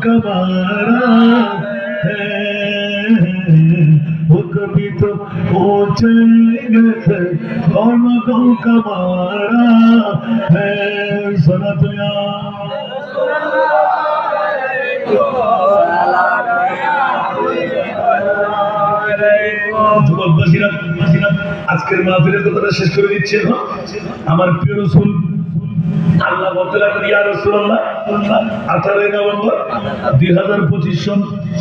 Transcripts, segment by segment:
कमारा है वो कभी तो पहुंचेंगे कौन को कमारा है सुना तो যুবকবাসীরা আজকের মাহফিলের কথাটা শেষ করে দিচ্ছে। আমার প্রিয় রাসূল আল্লাহ বলতে লাগলেন, ইয়া রাসূলুল্লাহ 18 নভেম্বর 2025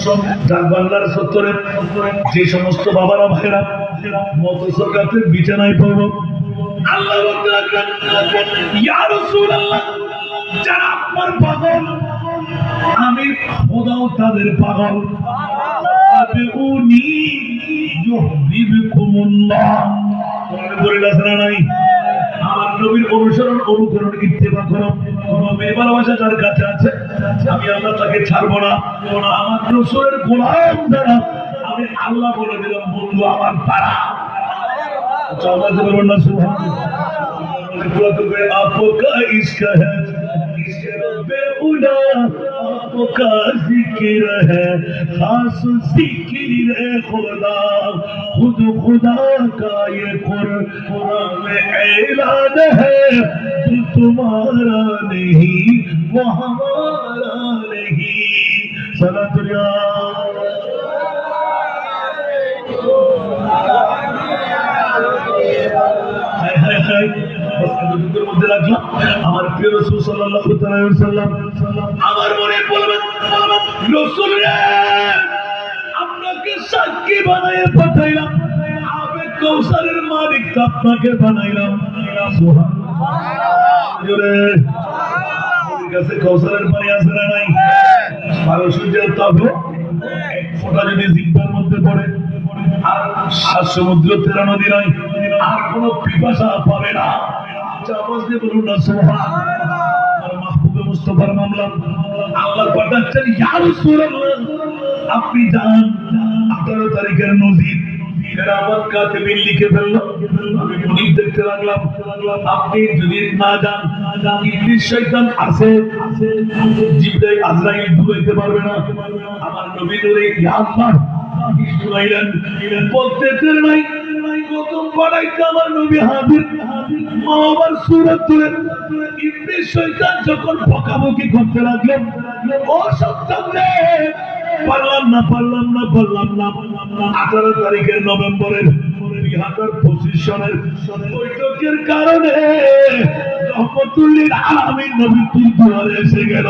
সন ডাকবাংলার সত্তরে যে সমস্ত বাবারা ভাইরা মতসরকাতের বিছানায় পড়ব, আল্লাহ বলতে লাগলেন, ইয়া রাসূলুল্লাহ যারা আপনার পাগল আমি খোদাও তাদের পাগল। আবিউনি ইউহিব্বুকুমুল্লাহ কোরআনে বলে আছে না নাই? আমার নবীর অনুসরণ অনুকরণ ইত্তেবা করো। নবীর ভালোবাসা যার কাছে আছে আমি আল্লাহ তাকে ছাড়বো না। আমার রাসূলের গোলাম যারা আমি আল্লাহ বলে দিলাম বন্ধু আমার তারা। চাওয়া যাবে না সুবহানাল্লাহ। আপকা ইশক है इसके रब्बे उला आपका जिक्र है खास जिक्र है खुदा खुद खुदा का ये कुरान में ऐलान है जो तुम्हारा नहीं वो हमारा नहीं। सलातुल्लाह আমার প্রিয় রাসূল সাল্লাল্লাহু আলাইহি ওয়াসাল্লাম আমার মনে বলবেন, রাসূল রে আপনাকে সাক্ষী বানায়ে পাঠাইলাম, আবে কৌসারের মালিক আপনাকে বানাইলাম। সুবহানাল্লাহ জোরে আমার কাছে কৌসারের পানি আছে না নাই? ভালো সূর্যের তাপে এক ফোঁটা যদি জিহ্বার মধ্যে পড়ে আর 7 সমুদ্র 13 নদী নাই আর কোনো পিপাসা পাবে না। আওয়াজ দিয়ে বলুন না সুবহানাল্লাহ। আর মাহবুবে মুস্তাফার মামলা আল্লাহ পাঠাচ্ছেন, ইয়া রাসূলুল্লাহ আপনি যান 18 তারিখের নজির কেরামত কাতিবিন লিখে ফেললো। আমি মুনির দেখতে লাগলাম, আপনি যদি না যান ইবলিস শয়তান আছে জিবরাইল আজরাইল ঢুকাইতে পারবে না। আমার নবী বলে, ইয়া আল্লাহ বলতে দেরি নাই, প্রথম পড়াইতে আমার নবী হাজির। আমার সূরা তুলে ইবলিস শয়তান যখন বকাবকি করতে লাগলো, ও সন্তান রে পারলাম না 18 তারিখের নভেম্বরের 2025 সনের বৈঠকের কারণে রহমতুল লিল আলামিন নবী তুলতে এসে গেল।